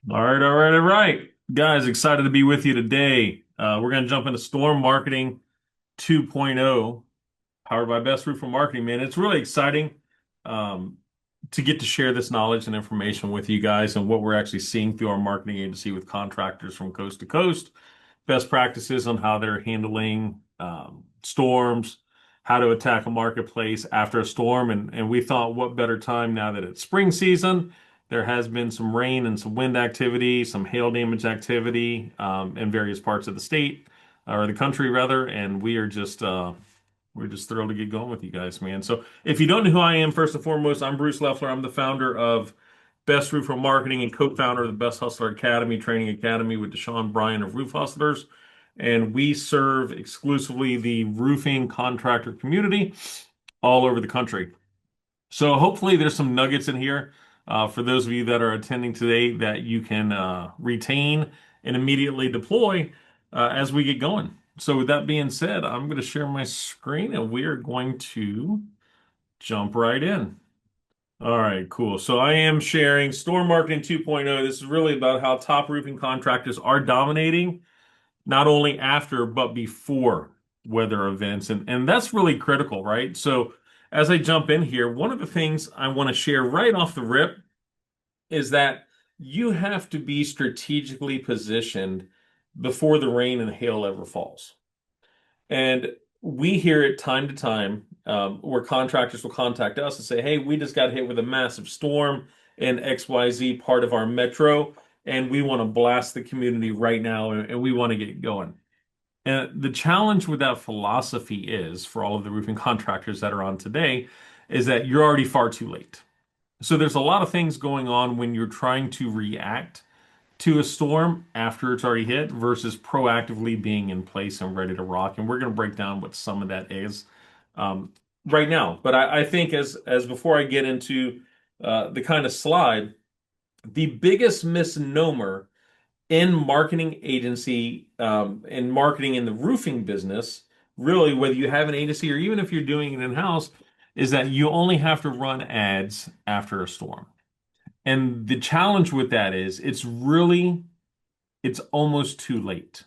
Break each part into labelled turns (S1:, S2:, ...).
S1: All right. Guys, excited to be with you today. We're going to jump into Storm Marketing 2.0, powered by Best Roofer Marketing, man. It's really exciting um, to get to share this knowledge and information with you guys and what we're actually seeing through our marketing agency with contractors from coast to coast, best practices on how they're handling storms, how to attack a marketplace after a storm. And we thought, what better time now that it's spring season? There has been some rain and some wind activity, some hail damage activity in various parts of the state or the country rather, and we're just thrilled to get going with you guys, man. So if you don't know who I am, first and foremost, I'm Bruce Leffler. I'm the founder of Best Roofer Marketing and co-founder of the Best Hustler Academy Training Academy with Deshaun Bryan of Roof Hustlers. And we serve exclusively the roofing contractor community all over the country. So hopefully there's some nuggets in here for those of you that are attending today that you can retain and immediately deploy as we get going. So with that being said, I'm going to share my screen and we are going to jump right in. All right, cool. So I am sharing Storm Marketing 2.0. This is really about how top roofing contractors are dominating not only after but before weather events. And that's really critical, right? So as I jump in here, one of the things I want to share right off the rip is that you have to be strategically positioned before the rain and hail ever falls. And we hear it time to time where contractors will contact us and say, hey, we just got hit with a massive storm in XYZ part of our metro, and we want to blast the community right now and we want to get going. And the challenge with that philosophy is, for all of the roofing contractors that are on today, is that you're already far too late. So there's a lot of things going on when you're trying to react to a storm after it's already hit versus proactively being in place and ready to rock. And we're going to break down what some of that is um, right now. But I think as before I get into the kind of slide, the biggest misnomer in marketing agency and marketing in the roofing business, really, whether you have an agency or even if you're doing it in-house, is that you only have to run ads after a storm. And the challenge with that is it's almost too late.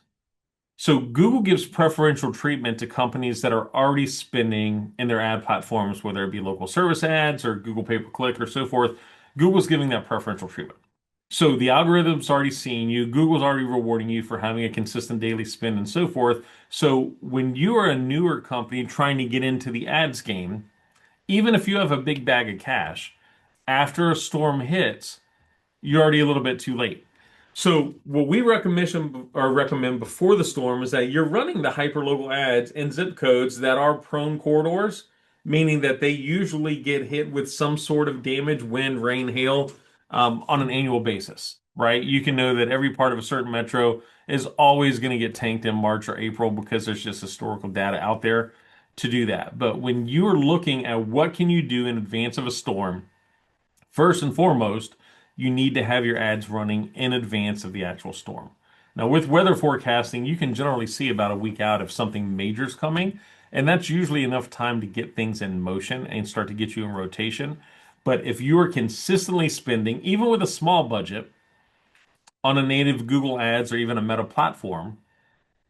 S1: So Google gives preferential treatment to companies that are already spending in their ad platforms, whether it be local service ads or Google pay-per-click or so forth. Google's giving that preferential treatment. So the algorithm's already seeing you, Google's already rewarding you for having a consistent daily spend and so forth. So when you are a newer company trying to get into the ads game, even if you have a big bag of cash, after a storm hits, you're already a little bit too late. So what we recommend before the storm is that you're running the hyperlocal ads in zip codes that are prone corridors, meaning that they usually get hit with some sort of damage, wind, rain, hail, on an annual basis, right? You can know that every part of a certain metro is always going to get tanked in March or April because there's just historical data out there to do that. But when you're looking at what can you do in advance of a storm, first and foremost, you need to have your ads running in advance of the actual storm. Now, with weather forecasting, you can generally see about a week out if something major is coming, and that's usually enough time to get things in motion and start to get you in rotation. But if you are consistently spending, even with a small budget, on a native Google Ads or even a Meta platform,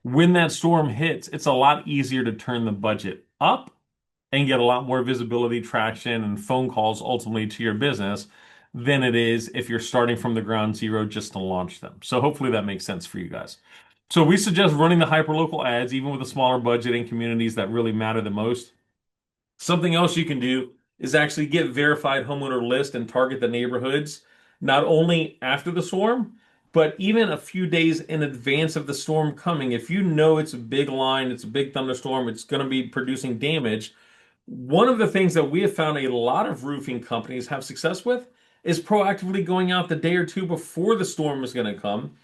S1: when that storm hits, it's a lot easier to turn the budget up and get a lot more visibility, traction, and phone calls ultimately to your business than it is if you're starting from the ground zero just to launch them. So hopefully that makes sense for you guys. So we suggest running the hyperlocal ads, even with a smaller budget in communities that really matter the most. Something else you can do is actually get verified homeowner list and target the neighborhoods, not only after the storm, but even a few days in advance of the storm coming. If you know it's a big line, it's a big thunderstorm, it's going to be producing damage, one of the things that we have found a lot of roofing companies have success with is proactively going out the day or two before the storm is going to come,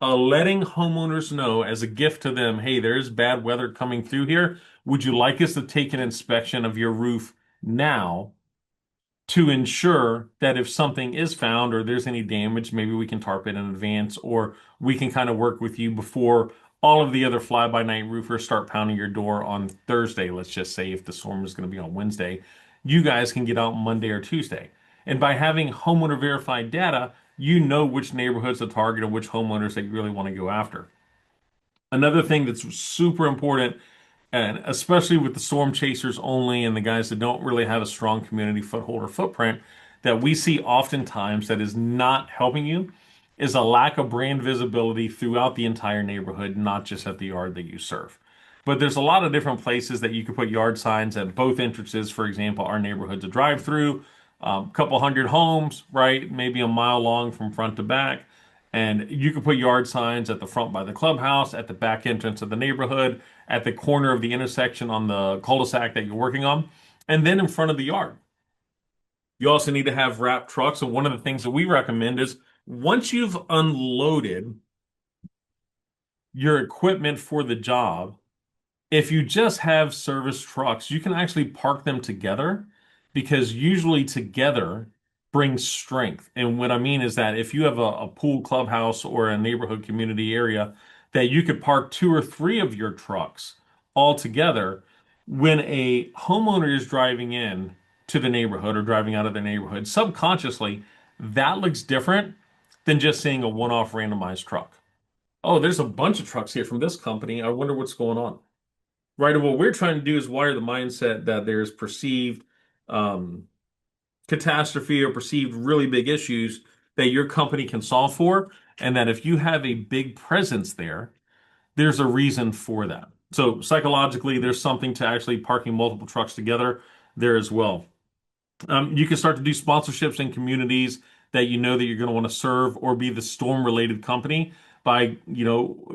S1: letting homeowners know as a gift to them, hey, there's bad weather coming through here. Would you like us to take an inspection of your roof now to ensure that if something is found or there's any damage, maybe we can tarp it in advance or we can kind of work with you before all of the other fly-by-night roofers start pounding your door on Thursday. Let's just say if the storm is going to be on Wednesday, you guys can get out Monday or Tuesday. And by having homeowner verified data, you know which neighborhoods to target and which homeowners that you really want to go after. Another thing that's super important, and especially with the storm chasers only and the guys that don't really have a strong community foothold or footprint, that we see oftentimes that is not helping you, is a lack of brand visibility throughout the entire neighborhood, not just at the yard that you serve. But there's a lot of different places that you could put yard signs at both entrances. For example, our neighborhood's a drive-through, a couple hundred homes, right? Maybe a mile long from front to back. And you could put yard signs at the front by the clubhouse, at the back entrance of the neighborhood, at the corner of the intersection on the cul-de-sac that you're working on, and then in front of the yard. You also need to have wrapped trucks. And one of the things that we recommend is once you've unloaded your equipment for the job, if you just have service trucks, you can actually park them together because usually together brings strength. And what I mean is that if you have a pool clubhouse or a neighborhood community area, that you could park two or three of your trucks all together. When a homeowner is driving in to the neighborhood or driving out of their neighborhood, subconsciously, that looks different than just seeing a one-off randomized truck. Oh, there's a bunch of trucks here from this company. I wonder what's going on. Right. And what we're trying to do is wire the mindset that there's perceived um, catastrophe or perceived really big issues that your company can solve for. And that if you have a big presence there, there's a reason for that. So psychologically, there's something to actually parking multiple trucks together there as well. You can start to do sponsorships in communities that you know that you're going to want to serve or be the storm related company by,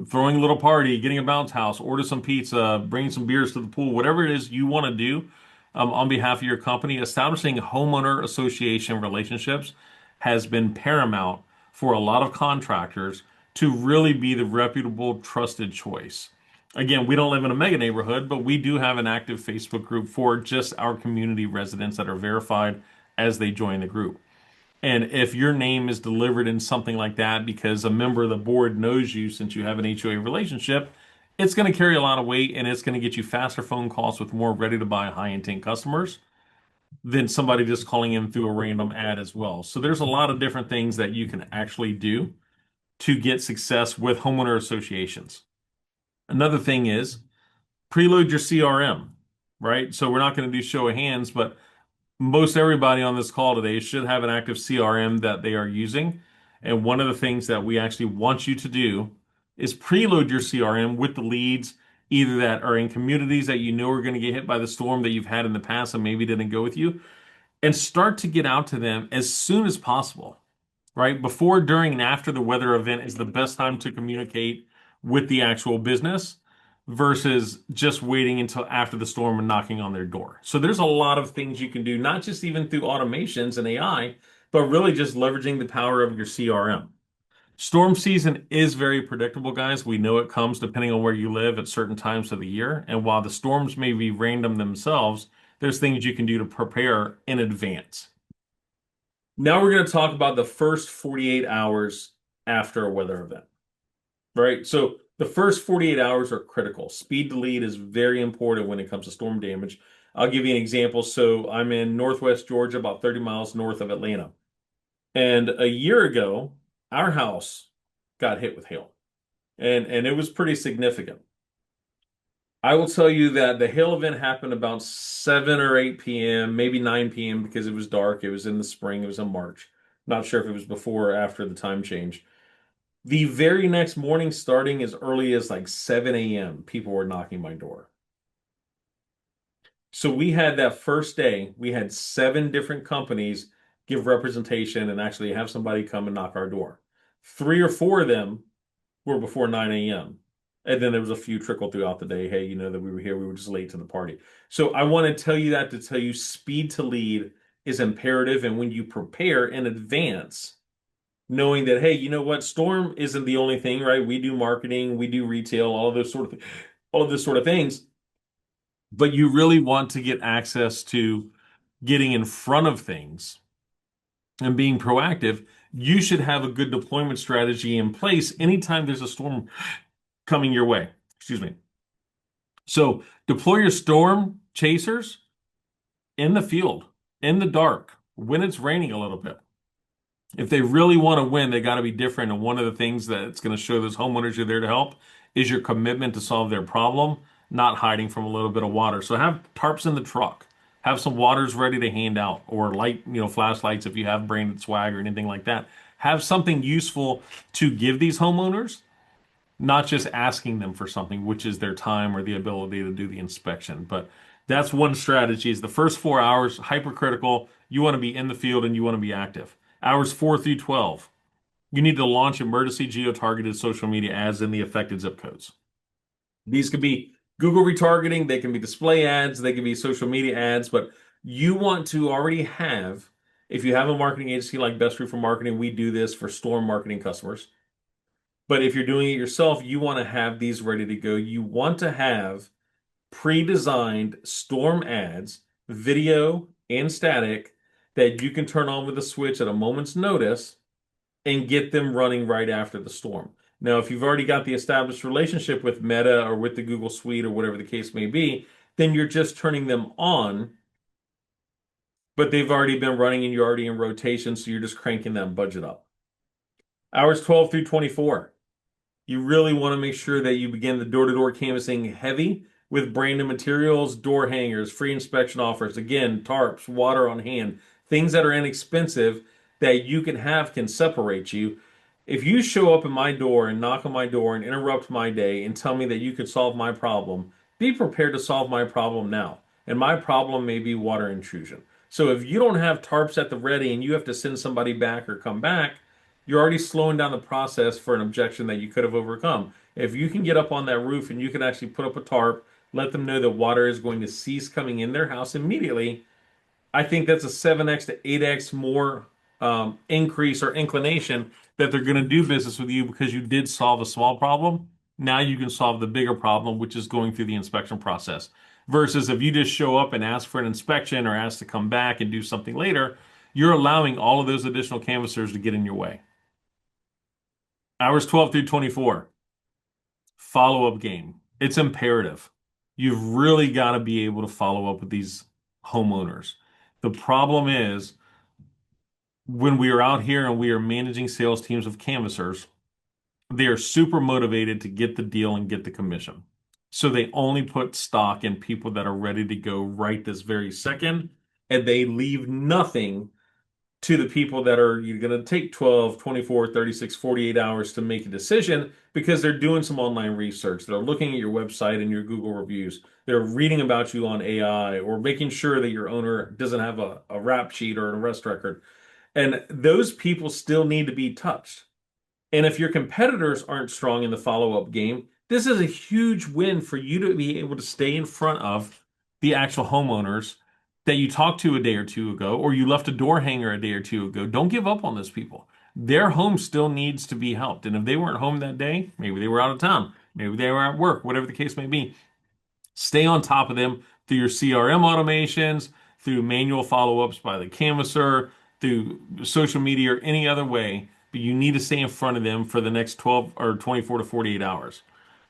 S1: throwing a little party, getting a bounce house, order some pizza, bringing some beers to the pool, whatever it is you want to do on behalf of your company. Establishing homeowner association relationships has been paramount for a lot of contractors to really be the reputable, trusted choice. Again, we don't live in a mega neighborhood, but we do have an active Facebook group for just our community residents that are verified as they join the group. And if your name is delivered in something like that because a member of the board knows you since you have an HOA relationship, it's going to carry a lot of weight and it's going to get you faster phone calls with more ready to buy high intent customers than somebody just calling in through a random ad as well. So there's a lot of different things that you can actually do to get success with homeowner associations. Another thing is preload your CRM, right? So we're not going to do show of hands, but most everybody on this call today should have an active CRM that they are using. And one of the things that we actually want you to do is preload your CRM with the leads, either that are in communities that you know are going to get hit by the storm that you've had in the past and maybe didn't go with you, and start to get out to them as soon as possible, right? Before, during, and after the weather event is the best time to communicate with the actual business versus just waiting until after the storm and knocking on their door. So there's a lot of things you can do, not just even through automations and AI, but really just leveraging the power of your CRM. Storm season is very predictable, guys. We know it comes depending on where you live at certain times of the year. And while the storms may be random themselves, there's things you can do to prepare in advance. Now we're going to talk about the first 48 hours after a weather event, right? So the first 48 hours are critical. Speed to lead is very important when it comes to storm damage. I'll give you an example. So I'm in Northwest Georgia, about 30 miles north of Atlanta. And a year ago, our house got hit with hail, and it was pretty significant. I will tell you that the hail event happened about 7 or 8 p.m., maybe 9 p.m. because it was dark. It was in the spring. It was in March. Not sure if it was before or after the time change. The very next morning, starting as early as like 7 a.m., people were knocking my door. So we had that first day, we had 7 different companies give representation and actually have somebody come and knock our door. 3 or 4 of them were before 9 a.m. And then there was a few trickle throughout the day. Hey, you know that we were here. We were just late to the party. So I want to tell you that to tell you speed to lead is imperative. And when you prepare in advance, knowing that, hey, you know what, storm isn't the only thing, right? We do marketing, we do retail, all of this sort of things. But you really want to get access to getting in front of things and being proactive. You should have a good deployment strategy in place anytime there's a storm coming your way. Excuse me. So deploy your storm chasers in the field, in the dark, when it's raining a little bit. If they really want to win, they got to be different. And one of the things that's going to show those homeowners you're there to help is your commitment to solve their problem, not hiding from a little bit of water. So have tarps in the truck. Have some waters ready to hand out or light, flashlights if you have branded swag or anything like that. Have something useful to give these homeowners, not just asking them for something, which is their time or the ability to do the inspection. But that's one strategy is the first 4 hours, hypercritical. You want to be in the field and you want to be active. Hours 4 through 12, you need to launch emergency geo-targeted social media ads in the affected zip codes. These could be Google retargeting, they can be display ads, they can be social media ads, but you want to already have, if you have a marketing agency like Best Roof for Marketing, we do this for storm marketing customers. But if you're doing it yourself, you want to have these ready to go. You want to have pre-designed storm ads, video and static, that you can turn on with a switch at a moment's notice and get them running right after the storm. Now, if you've already got the established relationship with Meta or with the Google Suite or whatever the case may be, then you're just turning them on, but they've already been running and you're already in rotation, so you're just cranking that budget up. Hours 12 through 24. You really want to make sure that you begin the door-to-door canvassing heavy with branded materials, door hangers, free inspection offers, again, tarps, water on hand, things that are inexpensive that you can have can separate you. If you show up at my door and knock on my door and interrupt my day and tell me that you could solve my problem, be prepared to solve my problem now. And my problem may be water intrusion. So if you don't have tarps at the ready and you have to send somebody back or come back, you're already slowing down the process for an objection that you could have overcome. If you can get up on that roof and you can actually put up a tarp, let them know that water is going to cease coming in their house immediately, I think that's a 7x to 8x more increase or inclination that they're going to do business with you because you did solve a small problem. Now you can solve the bigger problem, which is going through the inspection process. Versus if you just show up and ask for an inspection or ask to come back and do something later, you're allowing all of those additional canvassers to get in your way. Hours 12 through 24, follow-up game. It's imperative. You've really got to be able to follow up with these homeowners. The problem is when we are out here and we are managing sales teams of canvassers, they are super motivated to get the deal and get the commission. So they only put stock in people that are ready to go right this very second, and they leave nothing to the people that are you're going to take 12, 24, 36, 48 hours to make a decision because they're doing some online research. They're looking at your website and your Google reviews. They're reading about you on AI or making sure that your owner doesn't have a rap sheet or an arrest record. And those people still need to be touched. And if your competitors aren't strong in the follow-up game, this is a huge win for you to be able to stay in front of the actual homeowners that you talked to a day or two ago, or you left a door hanger a day or two ago. Don't give up on those people. Their home still needs to be helped. And if they weren't home that day, maybe they were out of town, maybe they were at work, whatever the case may be, stay on top of them through your CRM automations, through manual follow-ups by the canvasser, through social media or any other way, but you need to stay in front of them for the next 12 or 24 to 48 hours.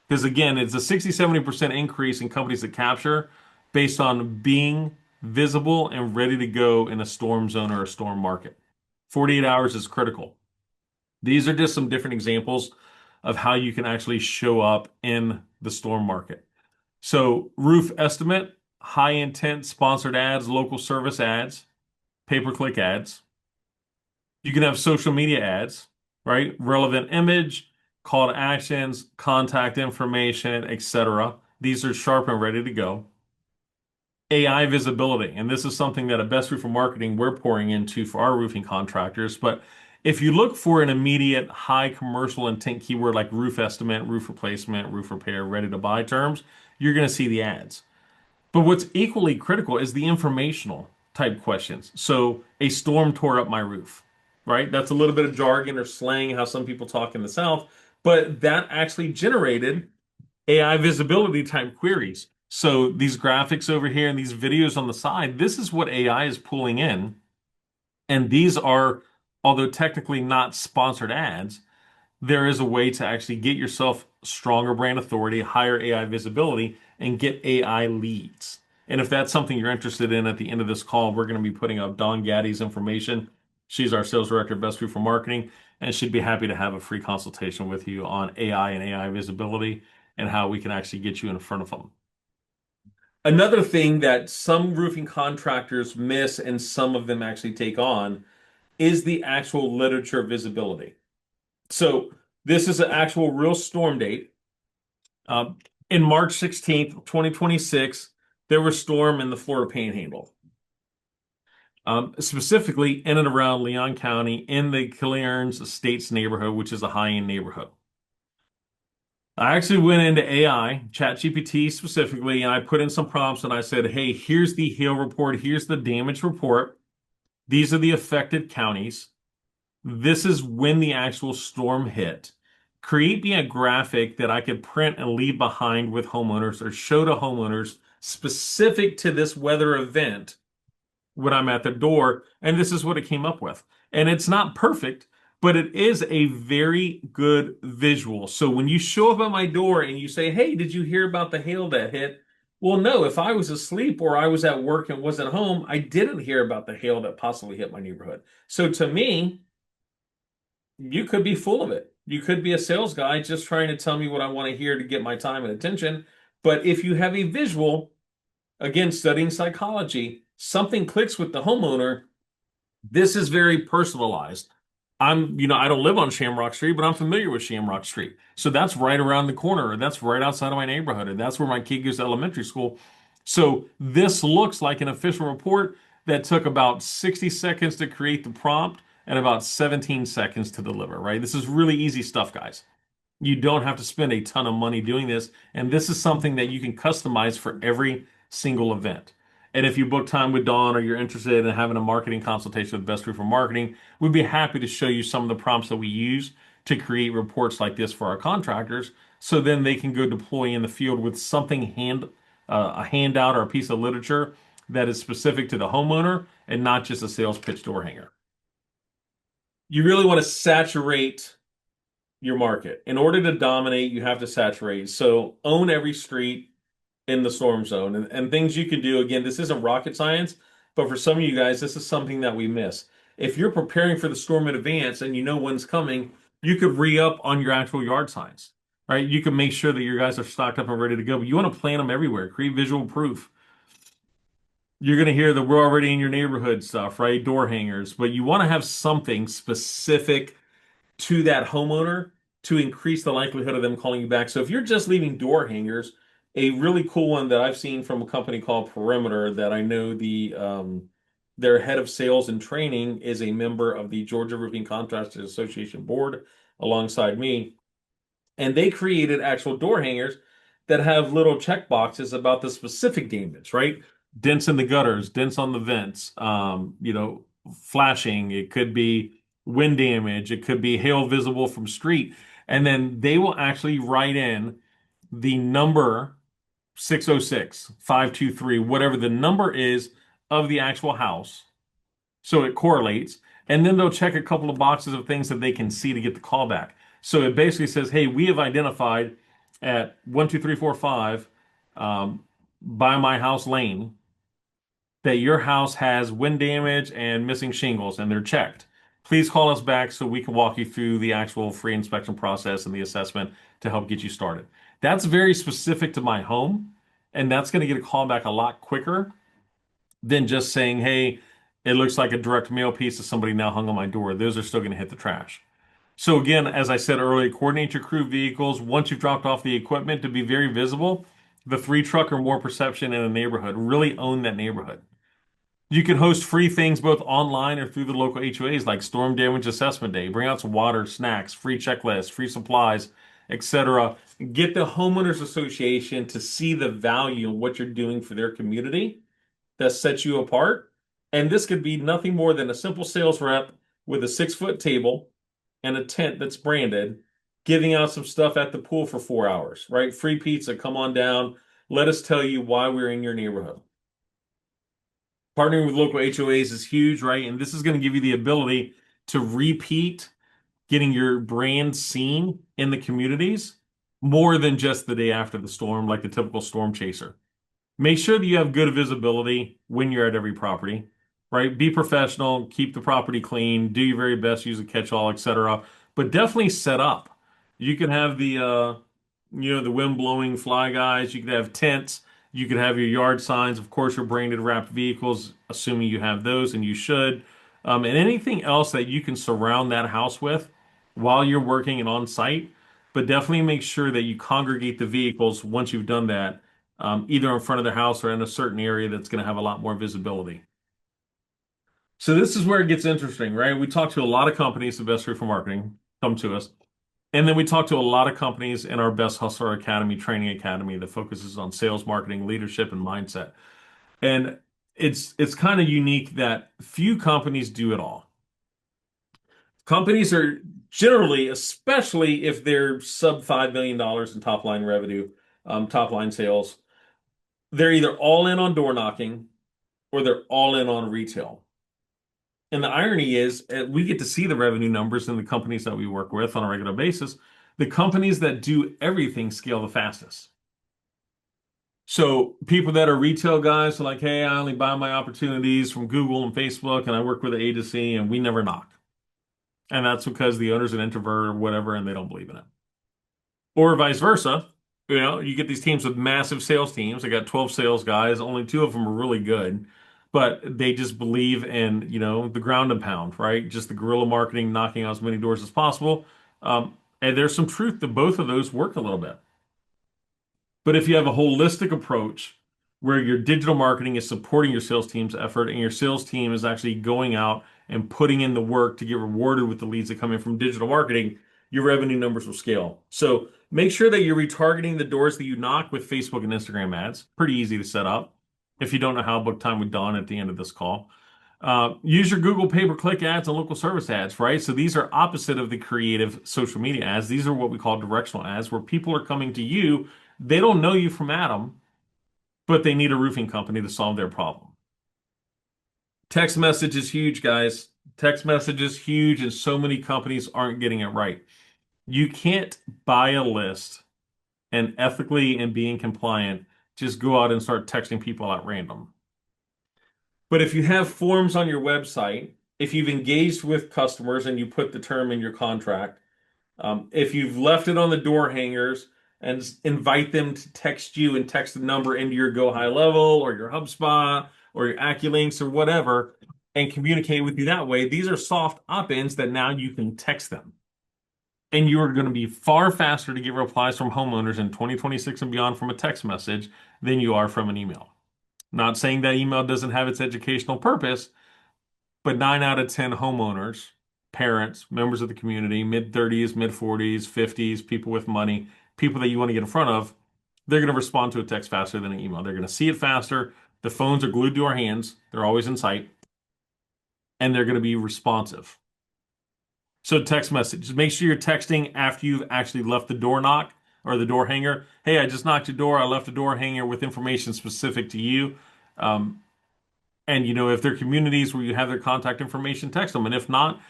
S1: Because again, it's a 60-70% increase in companies that capture based on being visible and ready to go in a storm zone or a storm market. 48 hours is critical. These are just some different examples of how you can actually show up in the storm market. So, roof estimate, high intent sponsored ads, local service ads, pay-per-click ads. You can have social media ads, right? Relevant image, call to actions, contact information, etc. These are sharp and ready to go. AI visibility, and this is something that at Best Roofer Marketing we're pouring into for our roofing contractors. But if you look for an immediate high commercial intent keyword like roof estimate, roof replacement, roof repair, ready to buy terms, you're going to see the ads. But what's equally critical is the informational type questions. So a storm tore up my roof, right? That's a little bit of jargon or slang, how some people talk in the South, but that actually generated AI visibility type queries. So these graphics over here and these videos on the side, this is what AI is pulling in. And these are, although technically not sponsored ads, there is a way to actually get yourself stronger brand authority, higher AI visibility, and get AI leads. And if that's something you're interested in at the end of this call, we're going to be putting up Don Gaddy's information She's our sales director of Best Roof Marketing, and she'd be happy to have a free consultation with you on AI and AI visibility and how we can actually get you in front of them. Another thing that some roofing contractors miss and some of them actually take on is the actual literature visibility. So this is an actual real storm date. In March 16th, 2026, there was storm in the Florida Panhandle, specifically in and around Leon County in the Clearns Estates neighborhood, which is a high-end neighborhood. I actually went into AI, ChatGPT specifically, and I put in some prompts and I said, hey, here's the hail report, here's the damage report. These are the affected counties. This is when the actual storm hit. Create me a graphic that I could print and leave behind with homeowners or show to homeowners specific to this weather event when I'm at the door. And this is what it came up with. And it's not perfect, but it is a very good visual. So when you show up at my door and you say, hey, did you hear about the hail that hit? Well, no, if I was asleep or I was at work and wasn't home, I didn't hear about the hail that possibly hit my neighborhood. So to me, you could be full of it. You could be a sales guy just trying to tell me what I want to hear to get my time and attention. But if you have a visual, again, studying psychology, something clicks with the homeowner. This is very personalized. I don't live on Shamrock Street, but I'm familiar with Shamrock Street. So that's right around the corner, or that's right outside of my neighborhood, and that's where my kid goes to elementary school. So this looks like an official report that took about 60 seconds to create the prompt and about 17 seconds to deliver, right? This is really easy stuff, guys. You don't have to spend a ton of money doing this. And this is something that you can customize for every single event. And if you book time with Dawn or you're interested in having a marketing consultation with Best Roofer Marketing, we'd be happy to show you some of the prompts that we use to create reports like this for our contractors. So then they can go deploy in the field with a handout or a piece of literature that is specific to the homeowner and not just a sales pitch door hanger. You really want to saturate your market. In order to dominate, you have to saturate. So own every street in the storm zone. And things you can do, again, this isn't rocket science, but for some of you guys, this is something that we miss. If you're preparing for the storm in advance and you know when's coming, you could re-up on your actual yard signs, right? You can make sure that your guys are stocked up and ready to go, but you want to plant them everywhere, create visual proof. You're going to hear the we're already in your neighborhood stuff, right? Door hangers, but you want to have something specific to that homeowner to increase the likelihood of them calling you back. So if you're just leaving door hangers, a really cool one that I've seen from a company called Perimeter that I know their head of sales and training is a member of the Georgia Roofing Contractors Association board alongside me. And they created actual door hangers that have little check boxes about the specific damage, right? Dents in the gutters, dents on the vents, flashing. It could be wind damage. It could be hail visible from street. And then they will actually write in the number 606, 523, whatever the number is of the actual house. So it correlates. And then they'll check a couple of boxes of things that they can see to get the call back. So it basically says, hey, we have identified at 12345 by my house lane that your house has wind damage and missing shingles, and they're checked. Please call us back so we can walk you through the actual free inspection process and the assessment to help get you started. That's very specific to my home, and that's going to get a call back a lot quicker than just saying, hey, it looks like a direct mail piece that somebody now hung on my door. Those are still going to hit the trash. So again, as I said earlier, coordinate your crew vehicles once you've dropped off the equipment to be very visible. The 3 truck or more perception in a neighborhood. Really own that neighborhood. You can host free things both online or through the local HOAs like Storm Damage Assessment Day. Bring out some water, snacks, free checklists, free supplies, etc. Get the homeowners association to see the value in what you're doing for their community that sets you apart. And this could be nothing more than a simple sales rep with a 6-foot table and a tent that's branded, giving out some stuff at the pool for 4 hours, right? Free pizza, come on down. Let us tell you why we're in your neighborhood. Partnering with local HOAs is huge, right? And this is going to give you the ability to repeat getting your brand seen in the communities more than just the day after the storm, like the typical storm chaser. Make sure that you have good visibility when you're at every property. right? Be professional, keep the property clean, do your very best, use a catch-all, etc. But definitely set up. You can have the wind blowing fly guys. You could have tents. You could have your yard signs. Of course, your branded wrapped vehicles, assuming you have those, and you should. And anything else that you can surround that house with while you're working and on site. But definitely make sure that you congregate the vehicles once you've done that, either in front of the house or in a certain area that's going to have a lot more visibility. So this is where it gets interesting, right? We talk to a lot of companies, the best route for marketing, come to us. And then we talk to a lot of companies in our Best Hustler Academy, training academy that focuses on sales, marketing, leadership, and mindset. And it's kind of unique that few companies do it all. Companies are generally, especially if they're sub $5 million in top line revenue, top line sales, they're either all in on door knocking or they're all in on retail. And the irony is, we get to see the revenue numbers in the companies that we work with on a regular basis. The companies that do everything scale the fastest. So people that are retail guys are like, hey, I only buy my opportunities from Google and Facebook, and I work with an agency, and we never knock. And that's because the owner's an introvert or whatever, and they don't believe in it. Or vice versa. You get these teams with massive sales teams. They got 12 sales guys. Only two of them are really good, but they just believe in, the ground and pound, right? Just the guerrilla marketing, knocking on as many doors as possible. And there's some truth to both of those work a little bit. But if you have a holistic approach where your digital marketing is supporting your sales team's effort and your sales team is actually going out and putting in the work to get rewarded with the leads that come in from digital marketing, your revenue numbers will scale. So make sure that you're retargeting the doors that you knock with Facebook and Instagram ads. Pretty easy to set up if you don't know how, book time with Dawn at the end of this call. Use your Google pay-per-click ads and local service ads, right? So these are opposite of the creative social media ads. These are what we call directional ads, where people are coming to you. They don't know you from Adam, but they need a roofing company to solve their problem. Text message is huge, guys. Text message is huge, and so many companies aren't getting it right. You can't buy a list and ethically and being compliant just go out and start texting people at random. But if you have forms on your website, if you've engaged with customers and you put the term in your contract, if you've left it on the door hangers and invite them to text you and text the number into your Go High Level or your HubSpot or your AccuLinks or whatever and communicate with you that way, these are soft opt-ins that now you can text them. And you are going to be far faster to get replies from homeowners in 2026 and beyond from a text message than you are from an email. Not saying that email doesn't have its educational purpose, but 9 out of 10 homeowners, parents, members of the community, mid 30s, mid 40s, 50s, people with money, people that you want to get in front of, they're going to respond to a text faster than an email. They're going to see it faster. The phones are glued to our hands. They're always in sight. And they're going to be responsive. So text message. Make sure you're texting after you've actually left the door knock or the door hanger. Hey, I just knocked your door. I left a door hanger with information specific to you. And if they're communities where you have their contact information, text them. And if not,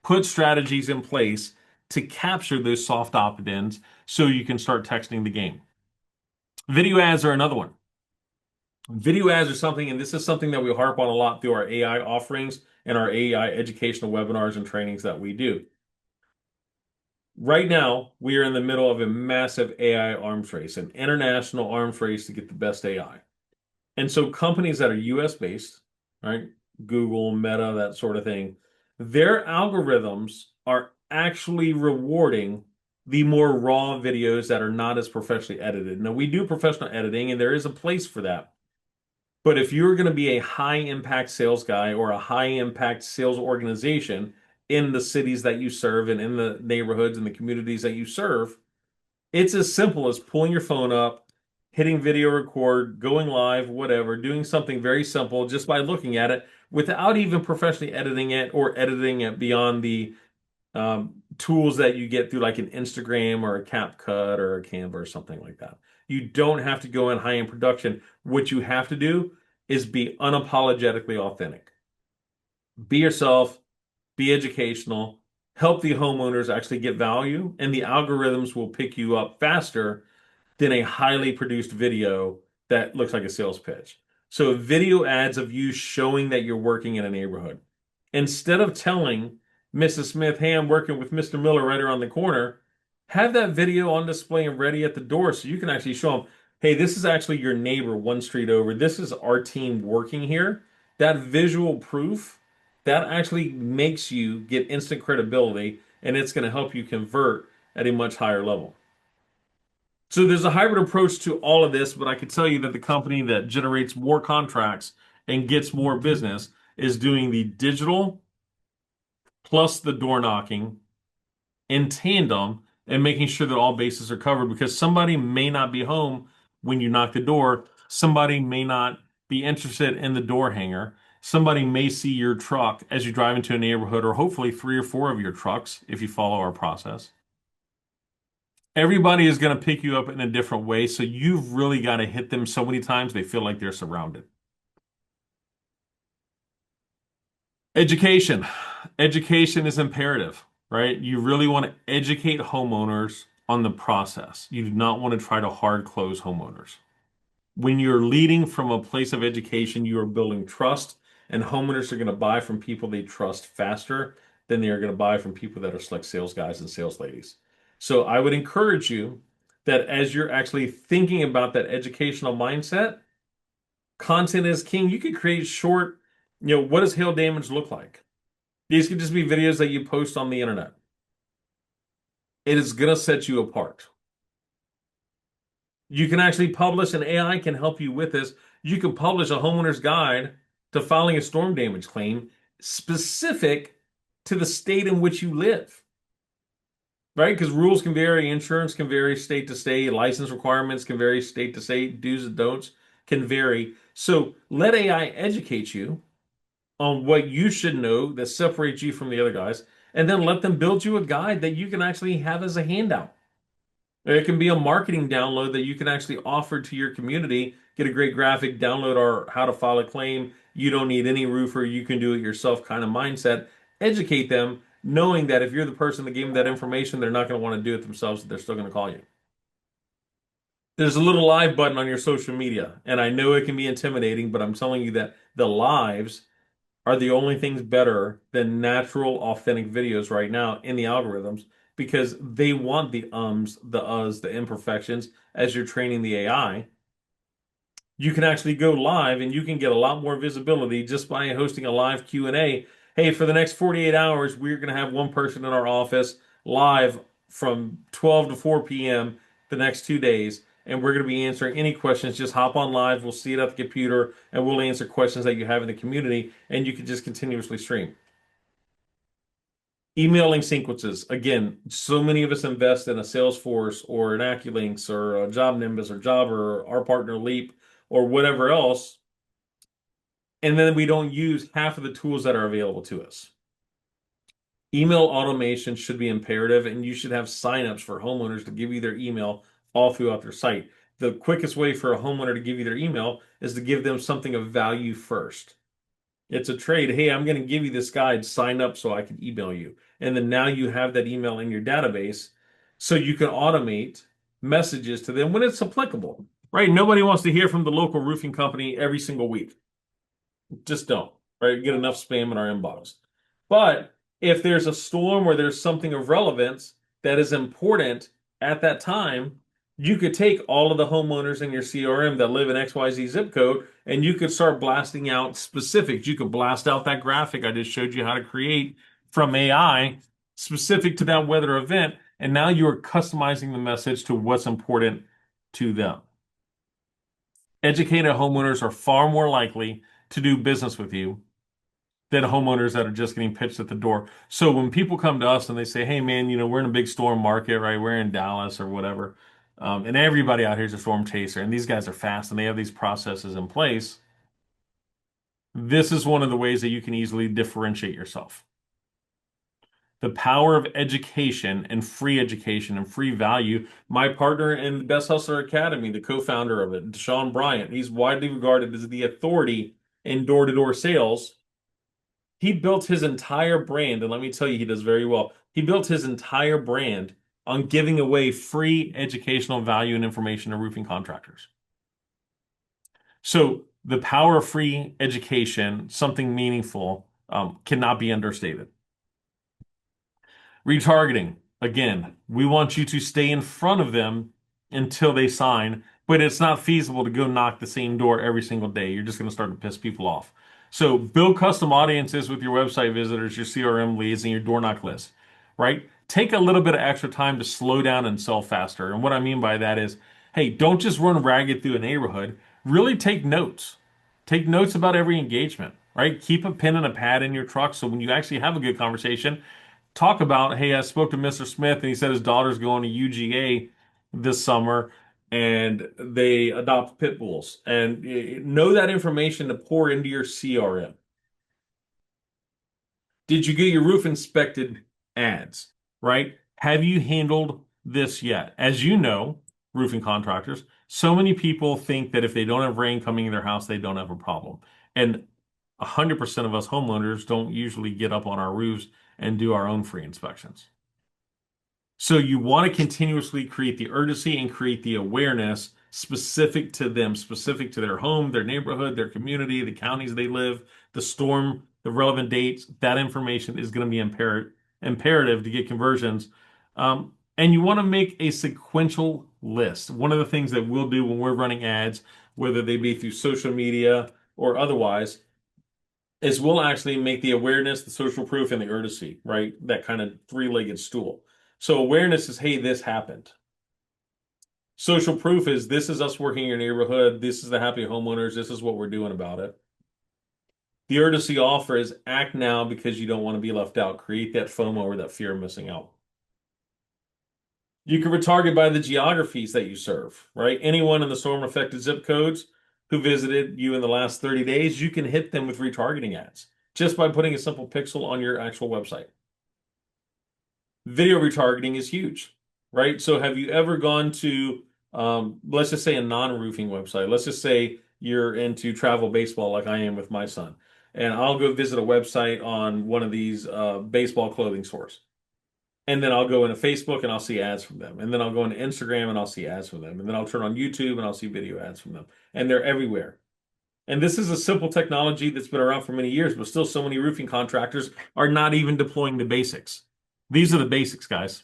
S1: put strategies in place to capture those soft opt-ins so you can start texting the game. Video ads are another one. Video ads are something, and this is something that we harp on a lot through our AI offerings and our AI educational webinars and trainings that we do. Right now, we are in the middle of a massive AI arms race, an international arms race to get the best AI. And so companies that are US based, right? Google, Meta, that sort of thing, their algorithms are actually rewarding the more raw videos that are not as professionally edited. Now, we do professional editing, and there is a place for that. But if you're going to be a high impact sales guy or a high impact sales organization in the cities that you serve and in the neighborhoods and the communities that you serve, it's as simple as pulling your phone up, hitting video record, going live, whatever, doing something very simple just by looking at it without even professionally editing it or editing it beyond the tools that you get through like an Instagram or a CapCut or a Canva or something like that. You don't have to go in high-end production. What you have to do is be unapologetically authentic. Be yourself, be educational, help the homeowners actually get value, and the algorithms will pick you up faster than a highly produced video that looks like a sales pitch. So video ads of you showing that you're working in a neighborhood. Instead of telling Mrs. Smith, hey, I'm working with Mr. Miller right around the corner, have that video on display and ready at the door so you can actually show them, hey, this is actually your neighbor one street over. This is our team working here. That visual proof, that actually makes you get instant credibility and it's going to help you convert at a much higher level. So there's a hybrid approach to all of this, but I can tell you that the company that generates more contracts and gets more business is doing the digital plus the door knocking in tandem and making sure that all bases are covered because somebody may not be home when you knock the door. Somebody may not be interested in the door hanger. Somebody may see your truck as you drive into a neighborhood, or hopefully three or four of your trucks if you follow our process. Everybody is going to pick you up in a different way, so you've really got to hit them so many times they feel like they're surrounded. Education. Education is imperative, right? You really want to educate homeowners on the process. You do not want to try to hard close homeowners. When you're leading from a place of education, you are building trust, and homeowners are going to buy from people they trust faster than they are going to buy from people that are slick sales guys and sales ladies. So I would encourage you that as you're actually thinking about that educational mindset, content is king. You could create short, what does hail damage look like? These could just be videos that you post on the internet. It is going to set you apart. You can actually publish, and AI can help you with this. You can publish a homeowner's guide to filing a storm damage claim specific to the state in which you live, right? Because rules can vary, insurance can vary state to state, license requirements can vary state to state, do's and don'ts can vary. So let AI educate you on what you should know that separates you from the other guys, and then let them build you a guide that you can actually have as a handout. It can be a marketing download that you can actually offer to your community. Get a great graphic, download our how to file a claim. You don't need any roofer, you can do it yourself kind of mindset. Educate them, knowing that if you're the person that gave them that information, they're not going to want to do it themselves, they're still going to call you. There's a little live button on your social media, and I know it can be intimidating, but I'm telling you that the lives are the only things better than natural, authentic videos right now in the algorithms because they want the ums, the uhs, the imperfections as you're training the AI. You can actually go live and you can get a lot more visibility just by hosting a live Q&A. Hey, for the next 48 hours, we're going to have one person in our office live from 12 to 4 p.m. the next 2 days. And we're going to be answering any questions. Just hop on live. We'll see it at the computer and we'll answer questions that you have in the community. And you can just continuously stream. Emailing sequences. Again, so many of us invest in a Salesforce or an AccuLynx or a Job Nimbus or Jobber or our partner Leap or whatever else, and then we don't use half of the tools that are available to us. Email automation should be imperative, and you should have signups for homeowners to give you their email all throughout their site. The quickest way for a homeowner to give you their email is to give them something of value first. It's a trade. Hey, I'm going to give you this guide, sign up so I can email you. And then now you have that email in your database so you can automate messages to them when it's applicable, right? Nobody wants to hear from the local roofing company every single week. Just don't, right? Get enough spam in our inbox. But if there's a storm or there's something of relevance that is important at that time, you could take all of the homeowners in your CRM that live in XYZ zip code and you could start blasting out specifics. You could blast out that graphic I just showed you how to create from AI specific to that weather event. And now you're customizing the message to what's important to them. Educated homeowners are far more likely to do business with you than homeowners that are just getting pitched at the door. So when people come to us and they say, hey, man, we're in a big storm market, right? We're in Dallas or whatever. And everybody out here is a storm chaser. And these guys are fast and they have these processes in place. This is one of the ways that you can easily differentiate yourself. The power of education and free value. My partner in the Best Hustler Academy, the co-founder of it, Deshaun Bryant, he's widely regarded as the authority in door-to-door sales. He built his entire brand, and let me tell you, he does very well. He built his entire brand on giving away free educational value and information to roofing contractors. So The power of free education, something meaningful, cannot be understated. Retargeting. Again, we want you to stay in front of them until they sign, but it's not feasible to go knock the same door every single day. You're just going to start to piss people off. So build custom audiences with your website visitors, your CRM leads, and your door knock list, right? Take a little bit of extra time to slow down and sell faster. And what I mean by that is, hey, don't just run ragged through a neighborhood. Really take notes. Take notes about every engagement, right? Keep a pen and a pad in your truck so when you actually have a good conversation, talk about, hey, I spoke to Mr. Smith and he said his daughter's going to UGA this summer and they adopt pit bulls. And know that information to pour into your CRM. Did you get your roof inspected ads, right? Have you handled this yet? As you know, roofing contractors, so many people think that if they don't have rain coming in their house, they don't have a problem. And 100% of us homeowners don't usually get up on our roofs and do our own free inspections. So you want to continuously create the urgency and create the awareness specific to them, specific to their home, their neighborhood, their community, the counties they live, the storm, the relevant dates. That information is going to be imperative to get conversions. And you want to make a sequential list. One of the things that we'll do when we're running ads, whether they be through social media or otherwise, is we'll actually make the awareness, the social proof, and the urgency, right? That kind of three-legged stool. So awareness is, hey, this happened. Social proof is this is us working in your neighborhood. This is the happy homeowners. This is what we're doing about it. The urgency offer is act now because you don't want to be left out. Create that FOMO or that fear of missing out. You can retarget by the geographies that you serve, right? Anyone in the storm affected zip codes who visited you in the last 30 days, you can hit them with retargeting ads just by putting a simple pixel on your actual website. Video retargeting is huge, right? So have you ever gone to, let's just say a non-roofing website. Let's just say you're into travel baseball like I am with my son. And I'll go visit a website on one of these baseball clothing stores. And then I'll go into Facebook and I'll see ads from them. And then I'll go into Instagram and I'll see ads from them. And then I'll turn on YouTube and I'll see video ads from them. And they're everywhere. And this is a simple technology that's been around for many years, but still so many roofing contractors are not even deploying the basics. These are the basics, guys.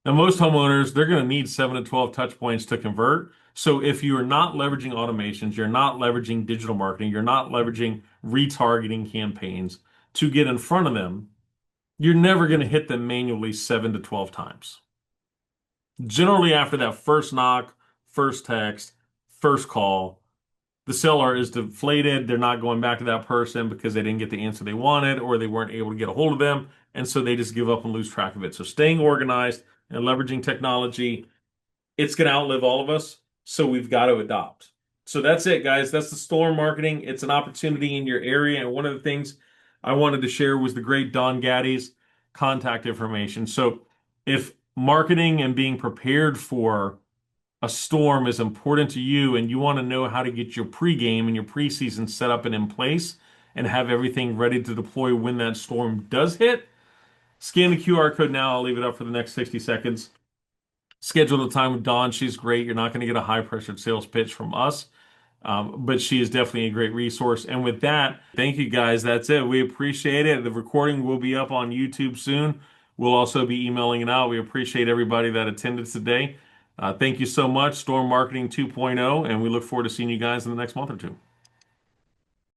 S1: Now, most homeowners, they're going to need 7 to 12 touch points to convert. So if you are not leveraging automations, you're not leveraging digital marketing, you're not leveraging retargeting campaigns to get in front of them, you're never going to hit them manually 7 to 12 times. Generally, after that first knock, first text, first call, the seller is deflated. They're not going back to that person because they didn't get the answer they wanted or they weren't able to get a hold of them. And so they just give up and lose track of it. So staying organized and leveraging technology, it's going to outlive all of us. So we've got to adopt. So that's it, guys. That's the storm marketing. It's an opportunity in your area. And one of the things I wanted to share was the great Don Gaddy's contact information. So if marketing and being prepared for a storm is important to you and you want to know how to get your pregame and your preseason set up and in place and have everything ready to deploy when that storm does hit, scan the QR code now. I'll leave it up for the next 60 seconds. Schedule a time with Dawn. She's great. You're not going to get a high pressured sales pitch from us, but she is definitely a great resource. And with that, thank you guys. That's it. We appreciate it. The recording will be up on YouTube soon. We'll also be emailing it out. We appreciate everybody that attended today. Thank you so much, Storm Marketing 2.0, and we look forward to seeing you guys in the next month or two.